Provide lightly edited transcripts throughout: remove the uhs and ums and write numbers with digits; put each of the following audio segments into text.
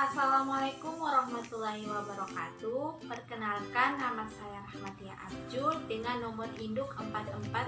Assalamualaikum warahmatullahi wabarakatuh. Perkenalkan, nama saya Rahmatia Abjul dengan nomor induk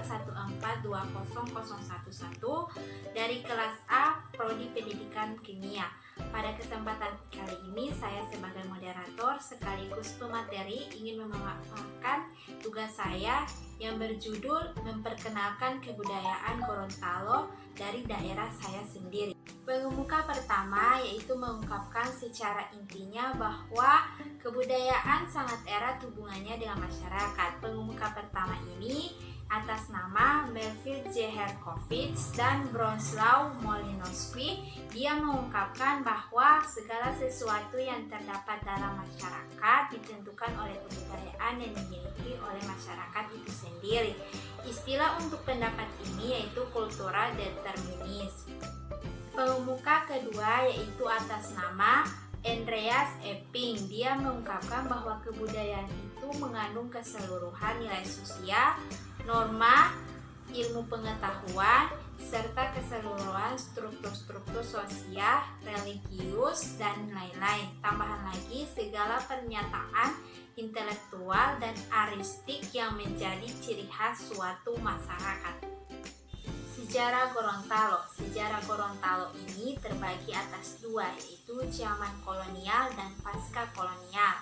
4414200011 dari kelas A Prodi Pendidikan Kimia. Pada kesempatan kali ini saya sebagai moderator sekaligus pemateri ingin memaparkan tugas saya yang berjudul memperkenalkan kebudayaan Gorontalo dari daerah saya sendiri. Pengemuka pertama yaitu mengungkapkan secara intinya bahwa kebudayaan sangat erat hubungannya dengan masyarakat. Pengemuka pertama ini atas nama Melville J. Herkovits dan Bronislaw Malinowski, dia mengungkapkan bahwa segala sesuatu yang terdapat dalam masyarakat ditentukan oleh kebudayaan yang dimiliki oleh masyarakat itu sendiri. Istilah untuk pendapat ini yaitu cultural determinism. Pengemuka kedua yaitu atas nama Andreas Epping. Dia mengungkapkan bahwa kebudayaan itu mengandung keseluruhan nilai sosial, norma, ilmu pengetahuan, serta keseluruhan struktur-struktur sosial, religius, dan lain-lain. Tambahan lagi segala pernyataan intelektual dan aristik yang menjadi ciri khas suatu masyarakat. Sejarah Gorontalo. Sejarah Gorontalo ini terbagi atas dua, yaitu zaman kolonial dan pasca kolonial.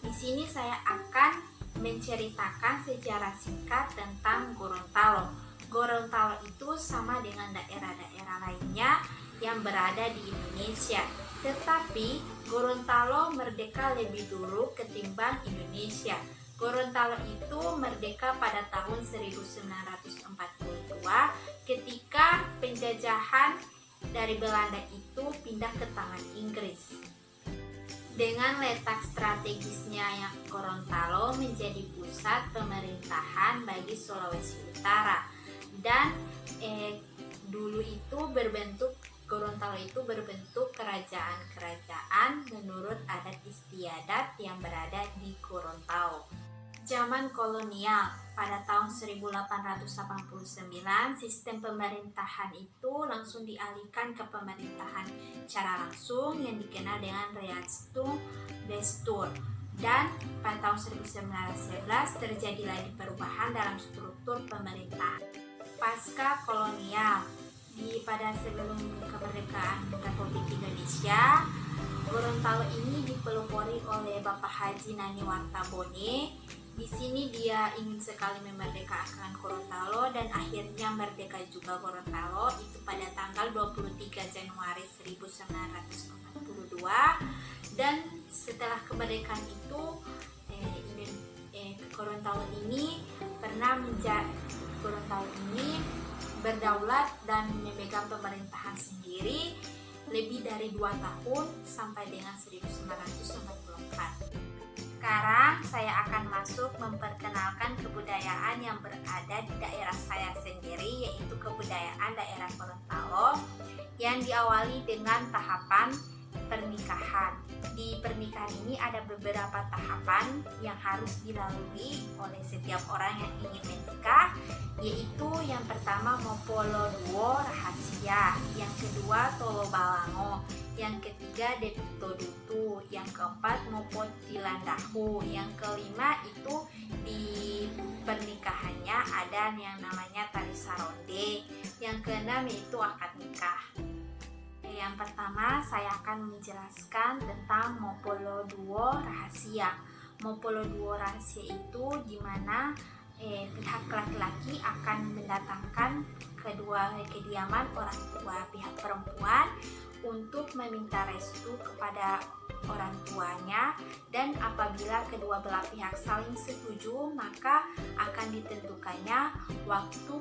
Di sini saya akan menceritakan sejarah singkat tentang Gorontalo. Gorontalo itu sama dengan daerah-daerah lainnya yang berada di Indonesia, tetapi Gorontalo merdeka lebih dulu ketimbang Indonesia. Gorontalo itu merdeka pada tahun 1942 ketika penjajahan dari Belanda itu pindah ke tangan Inggris. Dengan letak strategisnya yang Gorontalo menjadi pusat pemerintahan bagi Sulawesi Utara dan dulu itu Gorontalo itu berbentuk kerajaan-kerajaan menurut adat istiadat yang berada di Gorontalo. Zaman kolonial, pada tahun 1889 sistem pemerintahan itu langsung dialihkan ke pemerintahan secara langsung yang dikenal dengan Reichstum Bestur, dan pada tahun 1911 terjadi lagi perubahan dalam struktur pemerintahan. Pasca kolonial, pada sebelum kemerdekaan Republik Indonesia, Gorontalo ini dipelopori oleh Bapak Haji Nani Wartabone. Di sini dia ingin sekali memerdekakan Gorontalo dan akhirnya merdeka juga Gorontalo itu pada tanggal 23 Januari 1942. Dan setelah kemerdekaan itu Gorontalo ini berdaulat dan memegang pemerintahan sendiri lebih dari 2 tahun sampai dengan 1944. Sekarang saya akan masuk memperkenalkan kebudayaan yang berada di daerah saya sendiri, yaitu kebudayaan daerah Gorontalo yang diawali dengan tahapan pernikahan. Di pernikahan ini ada beberapa tahapan yang harus dilalui oleh setiap orang yang ingin menikah, yaitu yang pertama Mopolo Duo Rahasia, yang kedua Tolo Balango, yang ketiga Depto Dutu, yang keempat Mopot Tilandahu, yang kelima itu di pernikahannya ada yang namanya Tari Saronde, yang keenam yaitu akad nikah. Yang pertama saya akan menjelaskan tentang Mopolo Duo Rahasia. Mopolo Duo Rahasia itu dimana pihak laki-laki akan mendatangkan kedua kediaman orang tua pihak perempuan untuk meminta restu kepada orang tuanya, dan apabila kedua belah pihak saling setuju maka akan ditentukannya waktu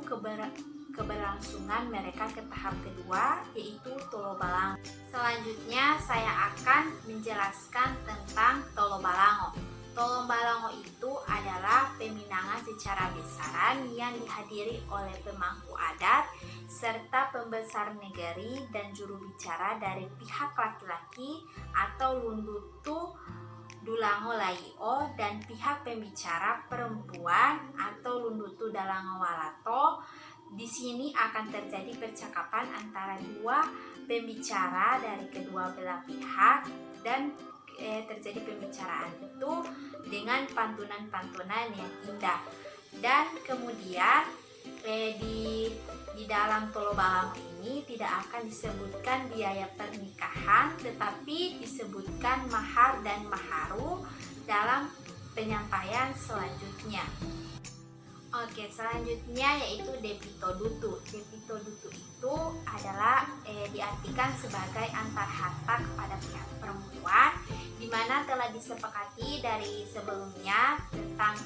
keberlangsungan mereka ke tahap kedua, yaitu Tolo Balango. Selanjutnya saya akan menjelaskan tentang Tolo Balango. Tolo Balango itu adalah peminangan secara besaran yang dihadiri oleh pemangku adat serta pembesar negeri dan juru bicara dari pihak laki-laki atau Lundutu Dulango Laio, dan pihak pembicara perempuan atau Lundutu Dalango Walato, Di sini akan terjadi percakapan antara dua pembicara dari kedua belah pihak dan terjadi pembicaraan itu dengan pantunan-pantunan yang indah. Dan kemudian di dalam Tolo Balang ini tidak akan disebutkan biaya pernikahan, tetapi disebutkan mahar dan maharu dalam penyampaian selanjutnya. Oke, selanjutnya yaitu debito dutu. Debito dutu itu adalah diartikan sebagai antar harta kepada pihak perempuan, di mana telah disepakati dari sebelumnya tentang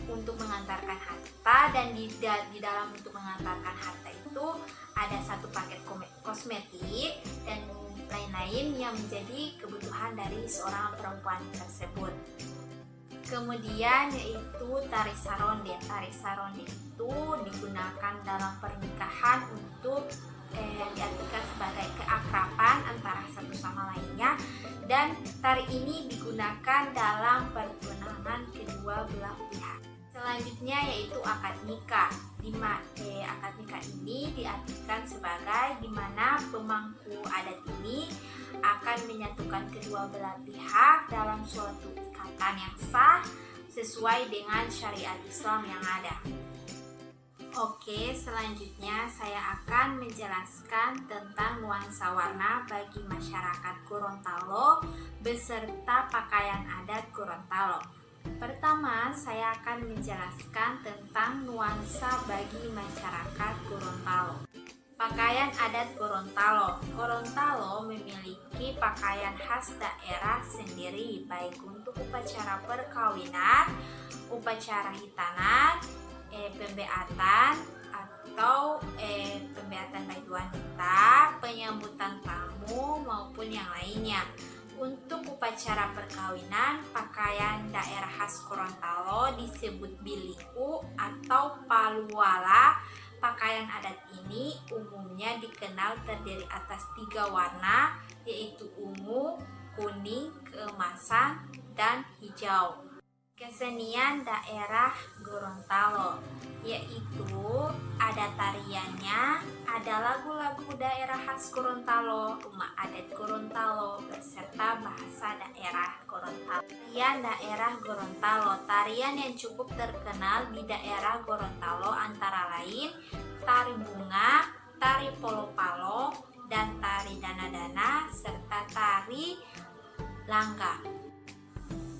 untuk mengantarkan harta, dan di dalam untuk mengantarkan harta itu ada satu paket kosmetik dan lain-lain yang menjadi kebutuhan dari seorang perempuan tersebut. Kemudian yaitu tari saronde. Tari saronde itu digunakan dalam pernikahan untuk diartikan sebagai keakraban antara satu sama lainnya, dan tari ini digunakan dalam pertunangan kedua belah pihak. Selanjutnya yaitu akad nikah. Akad nikah ini diartikan sebagai di mana pemangku adat ini akan menyatukan kedua belah pihak dalam suatu ikatan yang sah sesuai dengan syariat Islam yang ada. Oke, selanjutnya saya akan menjelaskan tentang nuansa warna bagi masyarakat Gorontalo beserta pakaian adat Gorontalo. Pertama, saya akan menjelaskan tentang nuansa bagi masyarakat Gorontalo. Pakaian adat Gorontalo. Gorontalo memiliki pakaian khas daerah sendiri, baik untuk upacara perkawinan, upacara hitanan, pembeatan atau pembeatan bagi wanita, penyambutan tamu maupun yang lainnya. Untuk upacara perkawinan, pakaian daerah khas Gorontalo disebut biliku atau paluala. Pakaian adat ini umumnya dikenal terdiri atas 3 warna, yaitu ungu, kuning, keemasan, dan hijau. Kesenian daerah Gorontalo, yaitu ada tariannya, ada lagu-lagu daerah khas Gorontalo, rumah adat Gorontalo, beserta bahasa daerah Gorontalo. Tarian daerah Gorontalo. Tarian yang cukup terkenal di daerah Gorontalo antara lain tari bunga, tari polo-palo, dan tari dana-dana, serta tari langga.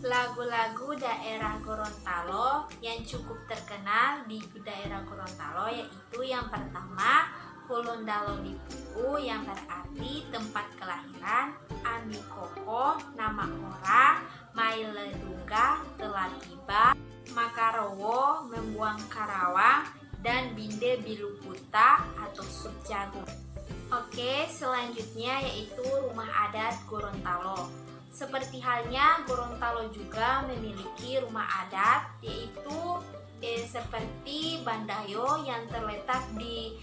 Lagu-lagu daerah Gorontalo yang cukup terkenal di daerah Gorontalo yaitu yang pertama Kulondalo Dipuku, yang berarti tempat kelahiran, Ami Koko, nama orang, Mailedungga, telah tiba, Makarowo, membuang karawang, dan Binde Biluputa atau sup jagung. Oke, selanjutnya yaitu rumah adat Gorontalo. Seperti halnya Gorontalo juga memiliki rumah adat, yaitu seperti Bandayo yang terletak di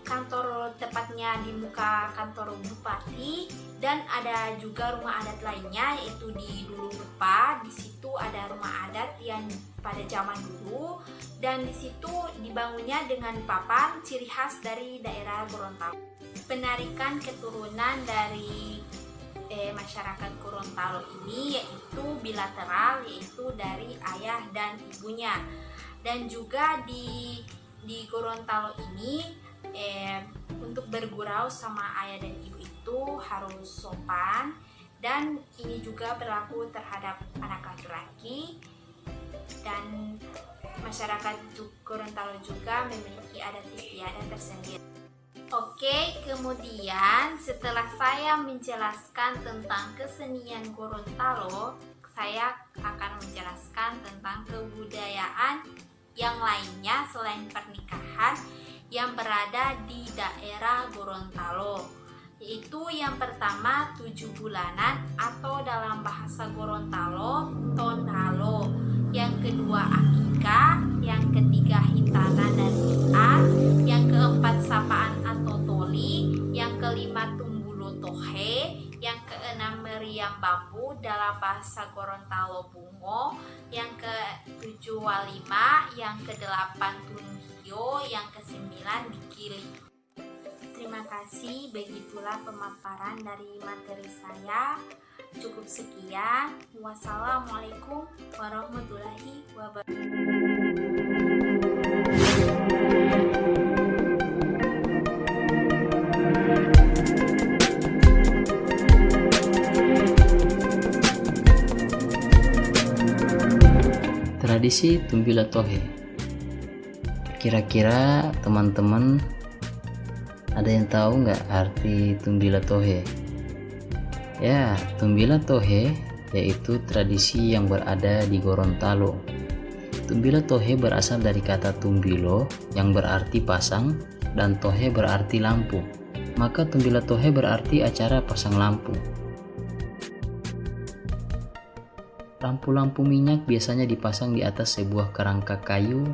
kantor, tepatnya di muka kantor bupati, dan ada juga rumah adat lainnya yaitu di Dulu Bepa. Di situ ada rumah adat yang pada zaman dulu, dan di situ dibangunnya dengan papan ciri khas dari daerah Gorontalo. Penarikan keturunan dari masyarakat Gorontalo ini yaitu bilateral, yaitu dari ayah dan ibunya. Dan juga di Gorontalo ini untuk bergurau sama ayah dan ibu itu harus sopan, dan ini juga berlaku terhadap anak laki-laki. Dan masyarakat Gorontalo juga memiliki adat istiadat tersendiri. Oke, kemudian setelah saya menjelaskan tentang kesenian Gorontalo, saya akan menjelaskan tentang kebudayaan yang lainnya selain pernikahan yang berada di daerah Gorontalo, yaitu yang pertama 7 bulanan atau dalam bahasa Gorontalo Tondalo, yang kedua akikah, yang ketiga hitanan dan hitan, yang keempat sapaan atau toli, yang kelima tumbulo tohe, yang keenam meriam liang bambu dalam bahasa Gorontalo bungo, yang ke-7 walima, yang ke-8 tunggio, yang ke-9 dikili. Terima kasih, begitulah pemaparan dari materi saya. Cukup sekian. Wassalamualaikum warahmatullahi wabarakatuh. Tradisi Tumbila Tohe. Kira-kira teman-teman ada yang tahu nggak arti Tumbila Tohe? Ya, Tumbila Tohe yaitu tradisi yang berada di Gorontalo. Tumbila Tohe berasal dari kata tumbilo yang berarti pasang dan tohe berarti lampu. Maka Tumbila Tohe berarti acara pasang lampu. Lampu-lampu minyak biasanya dipasang di atas sebuah kerangka kayu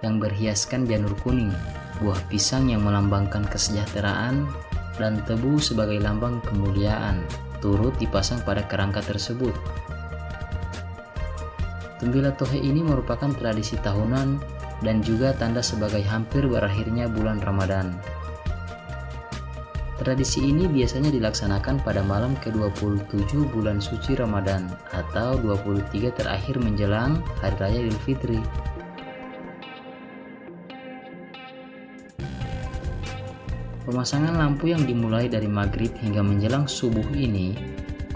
yang berhiaskan janur kuning, buah pisang yang melambangkan kesejahteraan, dan tebu sebagai lambang kemuliaan, turut dipasang pada kerangka tersebut. Tumbila Tohe ini merupakan tradisi tahunan dan juga tanda sebagai hampir berakhirnya bulan Ramadan. Tradisi ini biasanya dilaksanakan pada malam ke-27 bulan suci Ramadan atau 23 terakhir menjelang Hari Raya Idul Fitri. Pemasangan lampu yang dimulai dari maghrib hingga menjelang subuh ini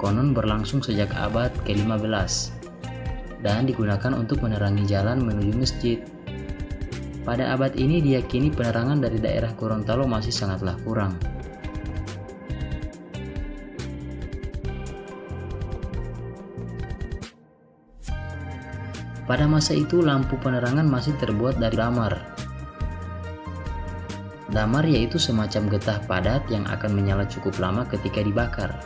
konon berlangsung sejak abad ke-15 dan digunakan untuk menerangi jalan menuju masjid. Pada abad ini diyakini penerangan dari daerah Gorontalo masih sangatlah kurang. Pada masa itu lampu penerangan masih terbuat dari damar. Damar yaitu semacam getah padat yang akan menyala cukup lama ketika dibakar.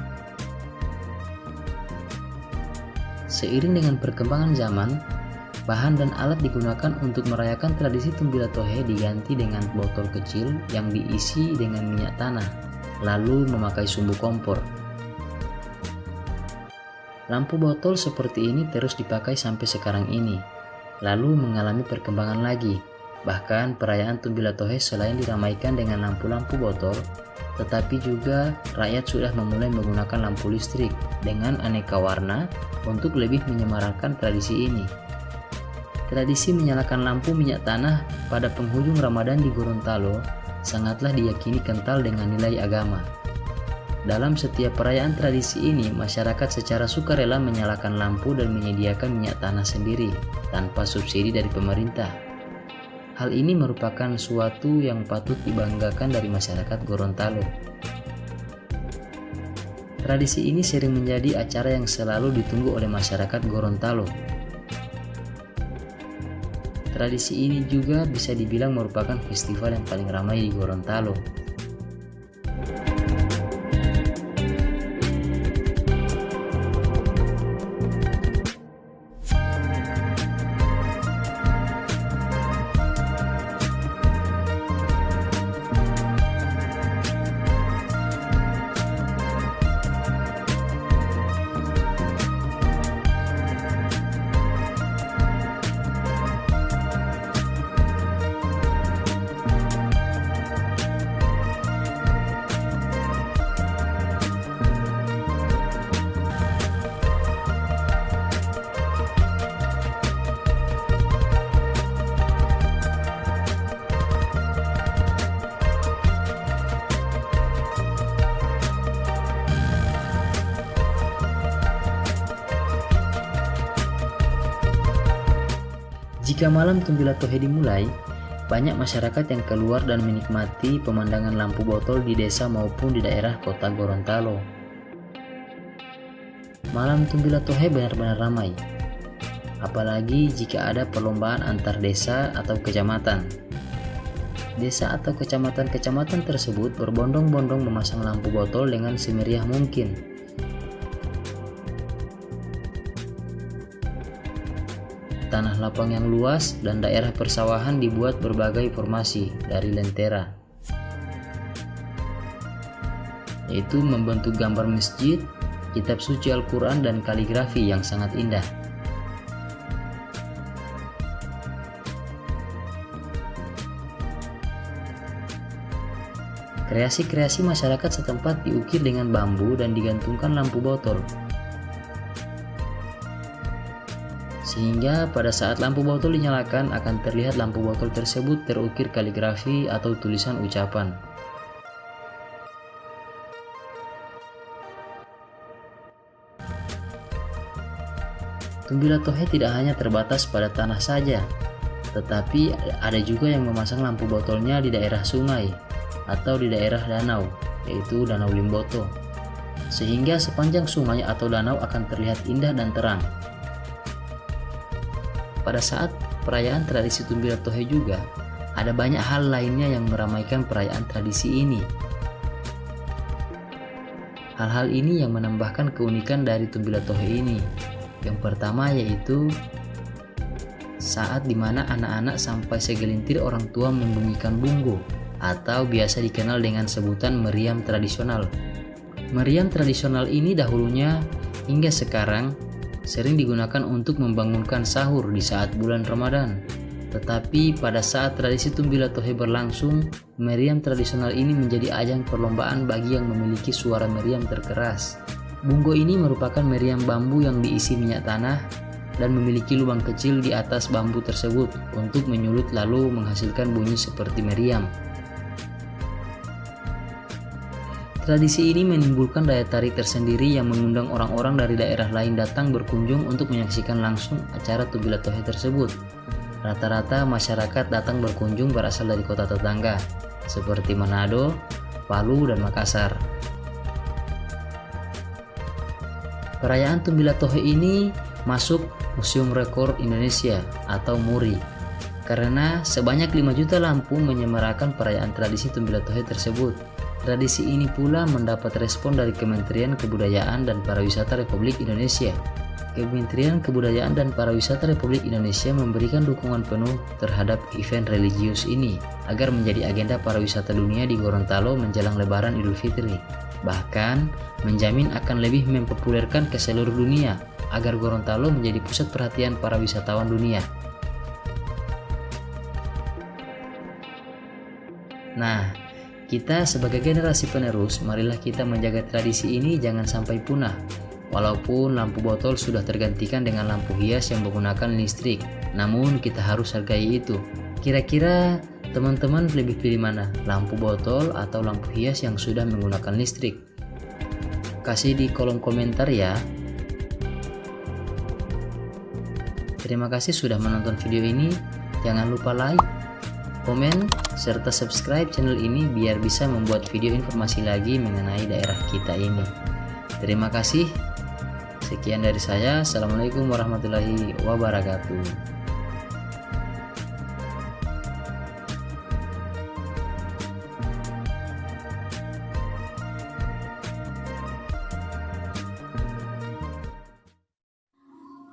Seiring dengan perkembangan zaman, bahan dan alat digunakan untuk merayakan tradisi Tumbila Tohe diganti dengan botol kecil yang diisi dengan minyak tanah, lalu memakai sumbu kompor. Lampu botol seperti ini terus dipakai sampai sekarang ini, lalu mengalami perkembangan lagi. Bahkan perayaan Tumbila Tohe selain diramaikan dengan lampu-lampu botol, tetapi juga rakyat sudah memulai menggunakan lampu listrik dengan aneka warna untuk lebih menyemarakkan tradisi ini. Tradisi menyalakan lampu minyak tanah pada penghujung Ramadan di Gorontalo sangatlah diyakini kental dengan nilai agama. Dalam setiap perayaan tradisi ini, masyarakat secara sukarela menyalakan lampu dan menyediakan minyak tanah sendiri tanpa subsidi dari pemerintah. Hal ini merupakan suatu yang patut dibanggakan dari masyarakat Gorontalo. Tradisi ini sering menjadi acara yang selalu ditunggu oleh masyarakat Gorontalo. Tradisi ini juga bisa dibilang merupakan festival yang paling ramai di Gorontalo. Jika malam Tumbila Tohe dimulai, banyak masyarakat yang keluar dan menikmati pemandangan lampu botol di desa maupun di daerah kota Gorontalo. Malam Tumbila Tohe benar-benar ramai, apalagi jika ada perlombaan antar desa atau kecamatan. Desa atau kecamatan-kecamatan tersebut berbondong-bondong memasang lampu botol dengan semeriah mungkin. Tanah lapang yang luas dan daerah persawahan dibuat berbagai formasi dari lentera, yaitu membentuk gambar masjid, kitab suci Al-Quran dan kaligrafi yang sangat indah. Kreasi-kreasi masyarakat setempat diukir dengan bambu dan digantungkan lampu botol. Sehingga pada saat lampu botol dinyalakan akan terlihat lampu botol tersebut terukir kaligrafi atau tulisan ucapan. Tumbila Tohe tidak hanya terbatas pada tanah saja, tetapi ada juga yang memasang lampu botolnya di daerah sungai atau di daerah danau, yaitu Danau Limboto, sehingga sepanjang sungai atau danau akan terlihat indah dan terang. Pada saat perayaan tradisi Tumbila Tohe juga, ada banyak hal lainnya yang meramaikan perayaan tradisi ini. Hal-hal ini yang menambahkan keunikan dari Tumbila Tohe ini. Yang pertama yaitu saat dimana anak-anak sampai segelintir orang tua membunyikan bungo atau biasa dikenal dengan sebutan meriam tradisional. Meriam tradisional ini dahulunya hingga sekarang sering digunakan untuk membangunkan sahur di saat bulan Ramadan. Tetapi pada saat tradisi Tumbila Tohe berlangsung, meriam tradisional ini menjadi ajang perlombaan bagi yang memiliki suara meriam terkeras. Bungo ini merupakan meriam bambu yang diisi minyak tanah dan memiliki lubang kecil di atas bambu tersebut untuk menyulut lalu menghasilkan bunyi seperti meriam. Tradisi ini menimbulkan daya tarik tersendiri yang mengundang orang-orang dari daerah lain datang berkunjung untuk menyaksikan langsung acara Tumbila Tohe tersebut. Rata-rata masyarakat datang berkunjung berasal dari kota tetangga, seperti Manado, Palu, dan Makassar. Perayaan Tumbila Tohe ini masuk Museum Rekor Indonesia atau MURI, karena sebanyak 5 juta lampu menyemarakan perayaan tradisi Tumbila Tohe tersebut. Tradisi ini pula mendapat respon dari Kementerian Kebudayaan dan Pariwisata Republik Indonesia. Kementerian Kebudayaan dan Pariwisata Republik Indonesia memberikan dukungan penuh terhadap event religius ini agar menjadi agenda pariwisata dunia di Gorontalo menjelang Lebaran Idul Fitri. Bahkan menjamin akan lebih mempopulerkan ke seluruh dunia agar Gorontalo menjadi pusat perhatian para wisatawan dunia. Nah, kita sebagai generasi penerus, marilah kita menjaga tradisi ini jangan sampai punah. Walaupun lampu botol sudah tergantikan dengan lampu hias yang menggunakan listrik, namun kita harus hargai itu. Kira-kira teman-teman lebih pilih mana? Lampu botol atau lampu hias yang sudah menggunakan listrik? Kasih di kolom komentar ya. Terima kasih sudah menonton video ini. Jangan lupa like, komen, serta subscribe channel ini biar bisa membuat video informasi lagi mengenai daerah kita ini. Terima kasih. Sekian dari saya. Assalamualaikum warahmatullahi wabarakatuh.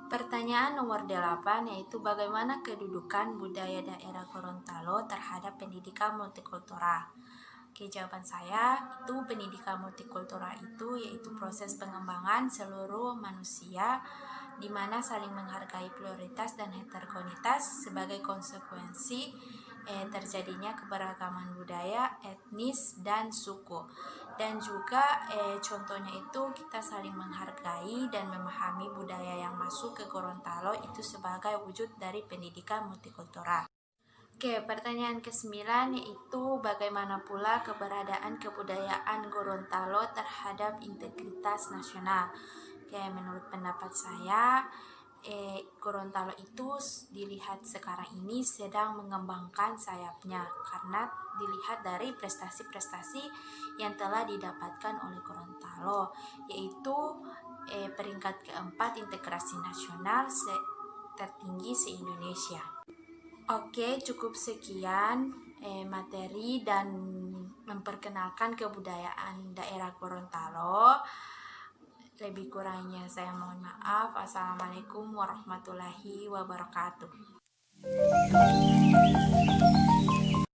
Pertanyaan nomor 8 yaitu bagaimana kedudukan budaya daerah Gorontalo terhadap pendidikan multikultural. Oke, jawaban saya itu pendidikan multikultural itu yaitu proses pengembangan seluruh manusia di mana saling menghargai pluralitas dan heterogenitas sebagai konsekuensi terjadinya keberagaman budaya, etnis, dan suku. Dan juga contohnya itu kita saling menghargai dan memahami budaya yang masuk ke Gorontalo itu sebagai wujud dari pendidikan multikultural. Oke, pertanyaan ke-9 yaitu bagaimana pula keberadaan kebudayaan Gorontalo terhadap integritas nasional. Oke, menurut pendapat saya Gorontalo itu dilihat sekarang ini sedang mengembangkan sayapnya karena dilihat dari prestasi-prestasi yang telah didapatkan oleh Gorontalo, yaitu peringkat keempat integrasi nasional tertinggi se-Indonesia. Oke, cukup sekian materi dan memperkenalkan kebudayaan daerah Gorontalo. Lebih kurangnya saya mohon maaf. Assalamualaikum warahmatullahi wabarakatuh.